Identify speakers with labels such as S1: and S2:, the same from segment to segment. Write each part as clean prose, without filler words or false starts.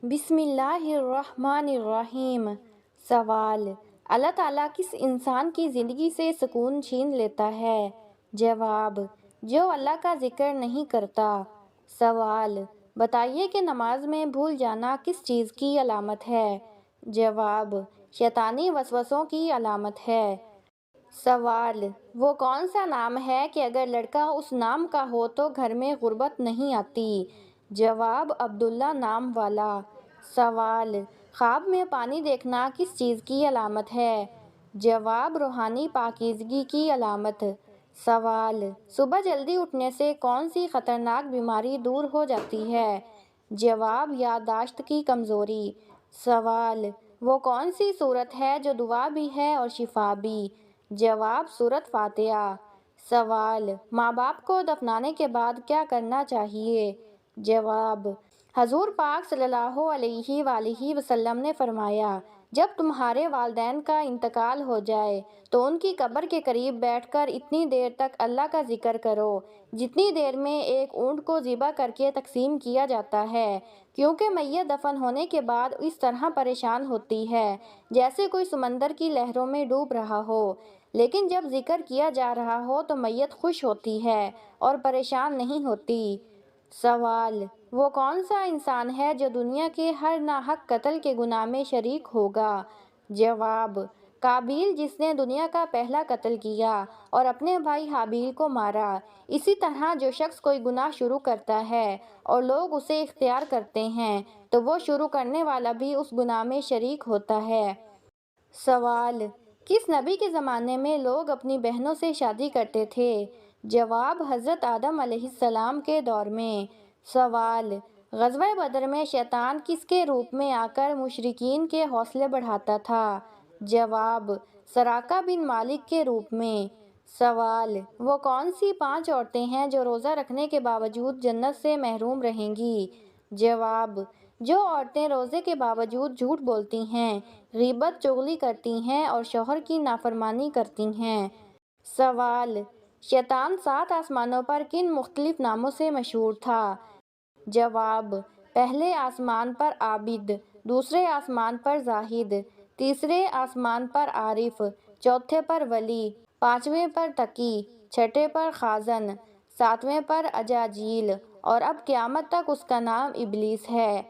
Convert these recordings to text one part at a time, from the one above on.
S1: بسم اللہ الرحمن الرحیم۔ سوال: اللہ تعالیٰ کس انسان کی زندگی سے سکون چھین لیتا ہے؟ جواب: جو اللہ کا ذکر نہیں کرتا۔ سوال: بتائیے کہ نماز میں بھول جانا کس چیز کی علامت ہے؟ جواب: شیطانی وسوسوں کی علامت ہے۔ سوال: وہ کون سا نام ہے کہ اگر لڑکا اس نام کا ہو تو گھر میں غربت نہیں آتی؟ جواب: عبداللہ نام والا۔ سوال: خواب میں پانی دیکھنا کس چیز کی علامت ہے؟ جواب: روحانی پاکیزگی کی علامت۔ سوال: صبح جلدی اٹھنے سے کون سی خطرناک بیماری دور ہو جاتی ہے؟ جواب: یادداشت کی کمزوری۔ سوال: وہ کون سی سورت ہے جو دعا بھی ہے اور شفا بھی؟ جواب: سورۃ فاتحہ۔ سوال: ماں باپ کو دفنانے کے بعد کیا کرنا چاہیے؟ جواب: حضور پاک صلی اللہ علیہ وآلہ وسلم نے فرمایا، جب تمہارے والدین کا انتقال ہو جائے تو ان کی قبر کے قریب بیٹھ کر اتنی دیر تک اللہ کا ذکر کرو جتنی دیر میں ایک اونٹ کو ذبح کر کے تقسیم کیا جاتا ہے، کیونکہ میت دفن ہونے کے بعد اس طرح پریشان ہوتی ہے جیسے کوئی سمندر کی لہروں میں ڈوب رہا ہو، لیکن جب ذکر کیا جا رہا ہو تو میت خوش ہوتی ہے اور پریشان نہیں ہوتی۔ سوال: وہ کون سا انسان ہے جو دنیا کے ہر ناحق قتل کے گناہ میں شریک ہوگا؟ جواب: قابیل، جس نے دنیا کا پہلا قتل کیا اور اپنے بھائی حابیل کو مارا۔ اسی طرح جو شخص کوئی گناہ شروع کرتا ہے اور لوگ اسے اختیار کرتے ہیں تو وہ شروع کرنے والا بھی اس گناہ میں شریک ہوتا ہے۔ سوال: کس نبی کے زمانے میں لوگ اپنی بہنوں سے شادی کرتے تھے؟ جواب: حضرت آدم علیہ السلام کے دور میں۔ سوال: غزوہ بدر میں شیطان کس کے روپ میں آ کر مشرکین کے حوصلے بڑھاتا تھا؟ جواب: سراقہ بن مالک کے روپ میں۔ سوال: وہ کون سی 5 عورتیں ہیں جو روزہ رکھنے کے باوجود جنت سے محروم رہیں گی؟ جواب: جو عورتیں روزے کے باوجود جھوٹ بولتی ہیں، غیبت چغلی کرتی ہیں اور شوہر کی نافرمانی کرتی ہیں۔ سوال: شیطان 7 آسمانوں پر کن مختلف ناموں سے مشہور تھا؟ جواب: پہلے آسمان پر عابد، دوسرے آسمان پر زاہد، تیسرے آسمان پر عارف، چوتھے پر ولی، 5ویں پر تقی، چھٹے پر خازن، 7ویں پر اجاجیل اور اب قیامت تک اس کا نام ابلیس ہے۔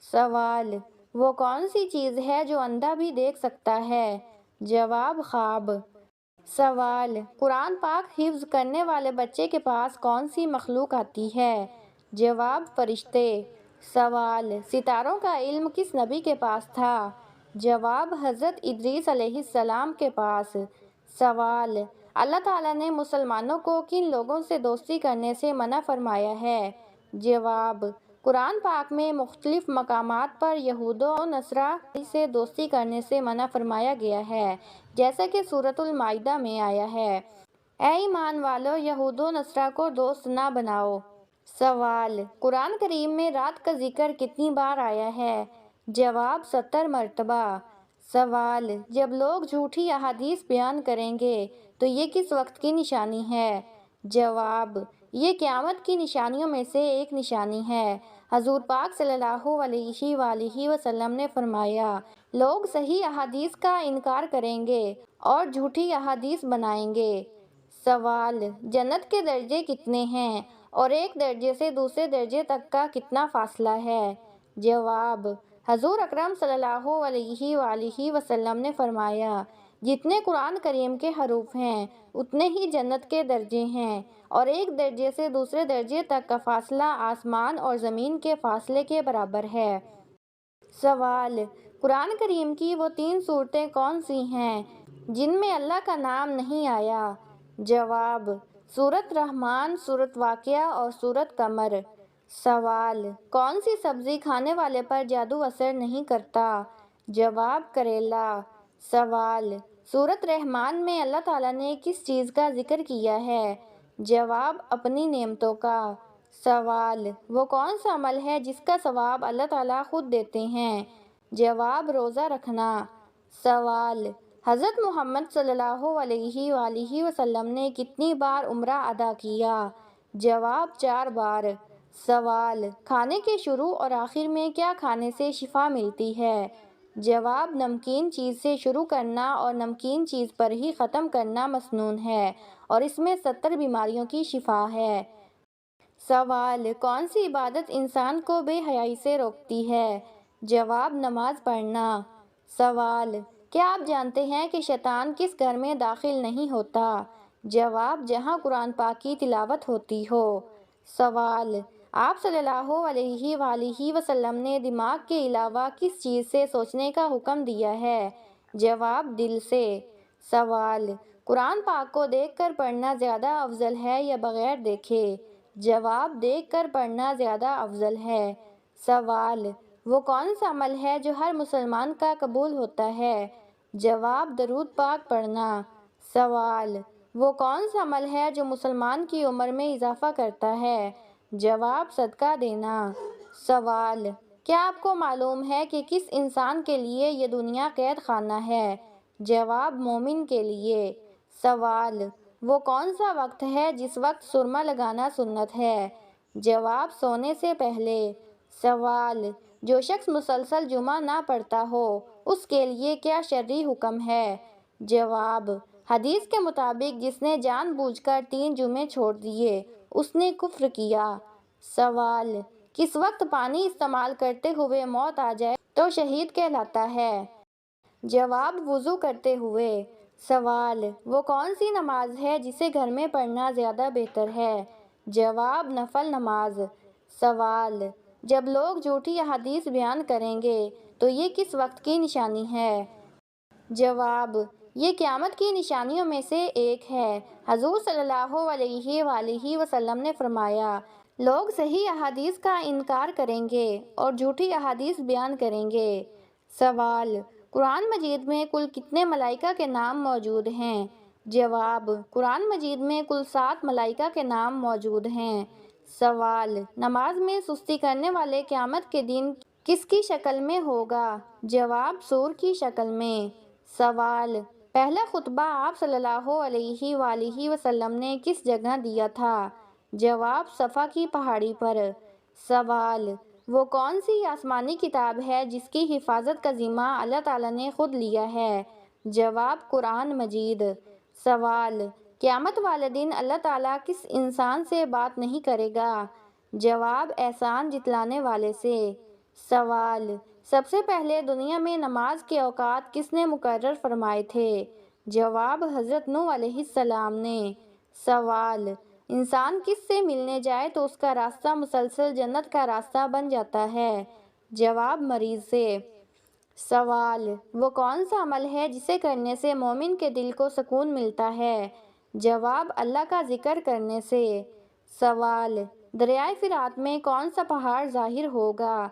S1: سوال: وہ کون سی چیز ہے جو اندھا بھی دیکھ سکتا ہے؟ جواب: خواب۔ سوال: قرآن پاک حفظ کرنے والے بچے کے پاس کون سی مخلوق آتی ہے؟ جواب: فرشتے۔ سوال: ستاروں کا علم کس نبی کے پاس تھا؟ جواب: حضرت ادریس علیہ السلام کے پاس۔ سوال: اللہ تعالیٰ نے مسلمانوں کو کن لوگوں سے دوستی کرنے سے منع فرمایا ہے؟ جواب: قرآن پاک میں مختلف مقامات پر یہود و نصارہ سے دوستی کرنے سے منع فرمایا گیا ہے، جیسا کہ سورۃ المائدہ میں آیا ہے، اے ایمان والو، یہود و نصارہ کو دوست نہ بناؤ۔ سوال: قرآن کریم میں رات کا ذکر کتنی بار آیا ہے؟ جواب: 70 مرتبہ۔ سوال: جب لوگ جھوٹی احادیث بیان کریں گے تو یہ کس وقت کی نشانی ہے؟ جواب: یہ قیامت کی نشانیوں میں سے ایک نشانی ہے۔ حضور پاک صلی اللہ علیہ وآلہ وسلم نے فرمایا، لوگ صحیح احادیث کا انکار کریں گے اور جھوٹی احادیث بنائیں گے۔ سوال: جنت کے درجے کتنے ہیں اور ایک درجے سے دوسرے درجے تک کا کتنا فاصلہ ہے؟ جواب: حضور اکرم صلی اللہ علیہ وآلہ وسلم نے فرمایا، جتنے قرآن کریم کے حروف ہیں اتنے ہی جنت کے درجے ہیں، اور ایک درجے سے دوسرے درجے تک کا فاصلہ آسمان اور زمین کے فاصلے کے برابر ہے۔ سوال: قرآن کریم کی وہ 3 سورتیں کون سی ہیں جن میں اللہ کا نام نہیں آیا؟ جواب: سورۃ رحمان، سورۃ واقعہ اور سورۃ قمر۔ سوال: کون سی سبزی کھانے والے پر جادو اثر نہیں کرتا؟ جواب: کریلا۔ سوال: سورۃ رحمان میں اللہ تعالیٰ نے کس چیز کا ذکر کیا ہے؟ جواب: اپنی نعمتوں کا۔ سوال: وہ کون سا عمل ہے جس کا ثواب اللہ تعالیٰ خود دیتے ہیں؟ جواب: روزہ رکھنا۔ سوال: حضرت محمد صلی اللہ علیہ وآلہ وسلم نے کتنی بار عمرہ ادا کیا؟ جواب: 4 بار۔ سوال: کھانے کے شروع اور آخر میں کیا کھانے سے شفا ملتی ہے؟ جواب: نمکین چیز سے شروع کرنا اور نمکین چیز پر ہی ختم کرنا مسنون ہے اور اس میں 70 بیماریوں کی شفا ہے۔ سوال: کون سی عبادت انسان کو بے حیائی سے روکتی ہے؟ جواب: نماز پڑھنا۔ سوال: کیا آپ جانتے ہیں کہ شیطان کس گھر میں داخل نہیں ہوتا؟ جواب: جہاں قرآن پاک کی تلاوت ہوتی ہو۔ سوال: آپ صلی اللہ علیہ وآلہ وسلم نے دماغ کے علاوہ کس چیز سے سوچنے کا حکم دیا ہے؟ جواب: دل سے۔ سوال: قرآن پاک کو دیکھ کر پڑھنا زیادہ افضل ہے یا بغیر دیکھے؟ جواب: دیکھ کر پڑھنا زیادہ افضل ہے۔ سوال: وہ کون سا عمل ہے جو ہر مسلمان کا قبول ہوتا ہے؟ جواب: درود پاک پڑھنا۔ سوال: وہ کون سا عمل ہے جو مسلمان کی عمر میں اضافہ کرتا ہے؟ جواب: صدقہ دینا۔ سوال: کیا آپ کو معلوم ہے کہ کس انسان کے لیے یہ دنیا قید خانہ ہے؟ جواب: مومن کے لیے۔ سوال: وہ کون سا وقت ہے جس وقت سرما لگانا سنت ہے؟ جواب: سونے سے پہلے۔ سوال: جو شخص مسلسل جمعہ نہ پڑھتا ہو اس کے لیے کیا شرعی حکم ہے؟ جواب: حدیث کے مطابق جس نے جان بوجھ کر 3 جمعے چھوڑ دیے اس نے کفر کیا۔ سوال: کس وقت پانی استعمال کرتے ہوئے موت آ جائے تو شہید کہلاتا ہے؟ جواب: وضو کرتے ہوئے۔ سوال: وہ کون سی نماز ہے جسے گھر میں پڑھنا زیادہ بہتر ہے؟ جواب: نفل نماز۔ سوال: جب لوگ جھوٹی احادیث بیان کریں گے تو یہ کس وقت کی نشانی ہے؟ جواب: یہ قیامت کی نشانیوں میں سے ایک ہے۔ حضور صلی اللہ علیہ وآلہ وسلم نے فرمایا: لوگ صحیح احادیث کا انکار کریں گے اور جھوٹی احادیث بیان کریں گے۔ سوال: قرآن مجید میں کل کتنے ملائکہ کے نام موجود ہیں؟ جواب: قرآن مجید میں کل 7 ملائکہ کے نام موجود ہیں۔ سوال: نماز میں سستی کرنے والے قیامت کے دن کس کی شکل میں ہوگا؟ جواب: سور کی شکل میں۔ سوال: پہلا خطبہ آپ صلی اللہ علیہ وآلہ وسلم نے کس جگہ دیا تھا؟ جواب: صفا کی پہاڑی پر۔ سوال: وہ کون سی آسمانی کتاب ہے جس کی حفاظت کا ذمہ اللہ تعالیٰ نے خود لیا ہے؟ جواب: قرآن مجید۔ سوال: قیامت والے دن اللہ تعالیٰ کس انسان سے بات نہیں کرے گا؟ جواب: احسان جتلانے والے سے۔ سوال: سب سے پہلے دنیا میں نماز کے اوقات کس نے مقرر فرمائے تھے؟ جواب: حضرت نوح علیہ السلام نے۔ سوال: انسان کس سے ملنے جائے تو اس کا راستہ مسلسل جنت کا راستہ بن جاتا ہے؟ جواب: مریض سے۔ سوال: وہ کون سا عمل ہے جسے کرنے سے مومن کے دل کو سکون ملتا ہے؟ جواب: اللہ کا ذکر کرنے سے۔ سوال: دریائے فرات میں کون سا پہاڑ ظاہر ہوگا؟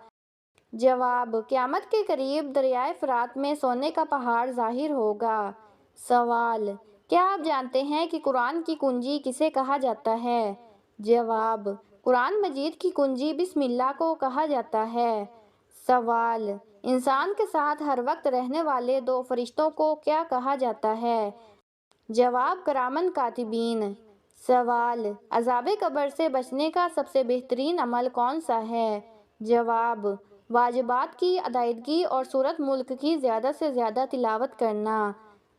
S1: جواب: قیامت کے قریب دریائے فرات میں سونے کا پہاڑ ظاہر ہوگا۔ سوال: کیا آپ جانتے ہیں کہ قرآن کی کنجی کسے کہا جاتا ہے؟ جواب: قرآن مجید کی کنجی بسم اللہ کو کہا جاتا ہے۔ سوال: انسان کے ساتھ ہر وقت رہنے والے 2 فرشتوں کو کیا کہا جاتا ہے؟ جواب: کرامن کاتبین۔ سوال: عذاب قبر سے بچنے کا سب سے بہترین عمل کون سا ہے؟ جواب: واجبات کی ادائیگی اور سورۃ ملک کی زیادہ سے زیادہ تلاوت کرنا۔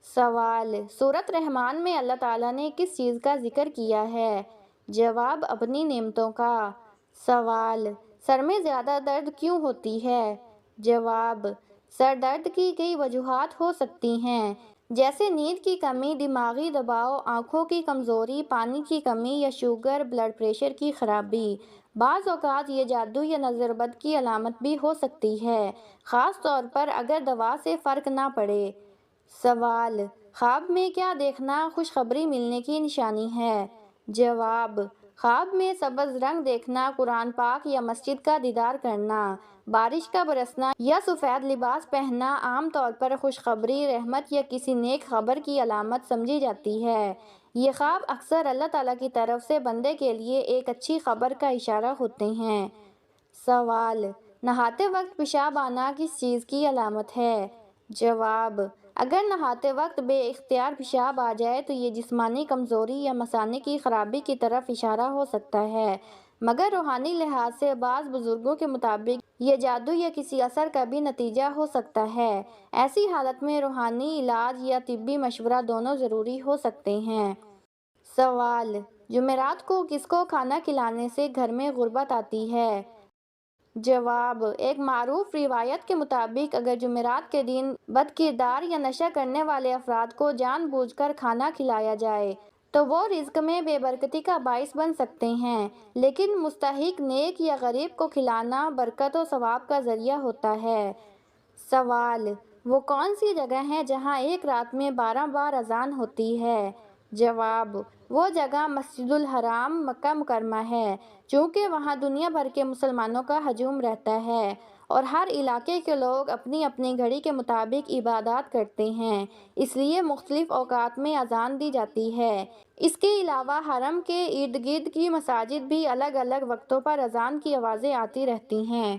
S1: سوال: سورۃ رحمان میں اللہ تعالیٰ نے کس چیز کا ذکر کیا ہے؟ جواب: اپنی نعمتوں کا۔ سوال: سر میں زیادہ درد کیوں ہوتی ہے؟ جواب: سر درد کی کئی وجوہات ہو سکتی ہیں جیسے نیند کی کمی، دماغی دباؤ، آنکھوں کی کمزوری، پانی کی کمی یا شوگر، بلڈ پریشر کی خرابی۔ بعض اوقات یہ جادو یا نظر بد کی علامت بھی ہو سکتی ہے، خاص طور پر اگر دوا سے فرق نہ پڑے۔ سوال: خواب میں کیا دیکھنا خوشخبری ملنے کی نشانی ہے؟ جواب: خواب میں سبز رنگ دیکھنا، قرآن پاک یا مسجد کا دیدار کرنا، بارش کا برسنا یا سفید لباس پہننا عام طور پر خوشخبری، رحمت یا کسی نیک خبر کی علامت سمجھی جاتی ہے۔ یہ خواب اکثر اللہ تعالیٰ کی طرف سے بندے کے لیے ایک اچھی خبر کا اشارہ ہوتے ہیں۔ سوال: نہاتے وقت پیشاب آنا کس چیز کی علامت ہے؟ جواب: اگر نہاتے وقت بے اختیار پیشاب آ جائے تو یہ جسمانی کمزوری یا مثانے کی خرابی کی طرف اشارہ ہو سکتا ہے۔ مگر روحانی لحاظ سے بعض بزرگوں کے مطابق یہ جادو یا کسی اثر کا بھی نتیجہ ہو سکتا ہے۔ ایسی حالت میں روحانی علاج یا طبی مشورہ دونوں ضروری ہو سکتے ہیں۔ سوال: جمعرات کو کس کو کھانا کھلانے سے گھر میں غربت آتی ہے؟ جواب: ایک معروف روایت کے مطابق اگر جمعرات کے دن بد کردار یا نشہ کرنے والے افراد کو جان بوجھ کر کھانا کھلایا جائے تو وہ رزق میں بے برکتی کا باعث بن سکتے ہیں، لیکن مستحق نیک یا غریب کو کھلانا برکت و ثواب کا ذریعہ ہوتا ہے۔ سوال: وہ کون سی جگہ ہے جہاں ایک رات میں 12 بار اذان ہوتی ہے؟ جواب: وہ جگہ مسجد الحرام مکہ مکرمہ ہے، چونکہ وہاں دنیا بھر کے مسلمانوں کا ہجوم رہتا ہے اور ہر علاقے کے لوگ اپنی اپنی گھڑی کے مطابق عبادات کرتے ہیں، اس لیے مختلف اوقات میں اذان دی جاتی ہے۔ اس کے علاوہ حرم کے ارد گرد کی مساجد بھی الگ الگ وقتوں پر اذان کی آوازیں آتی رہتی ہیں۔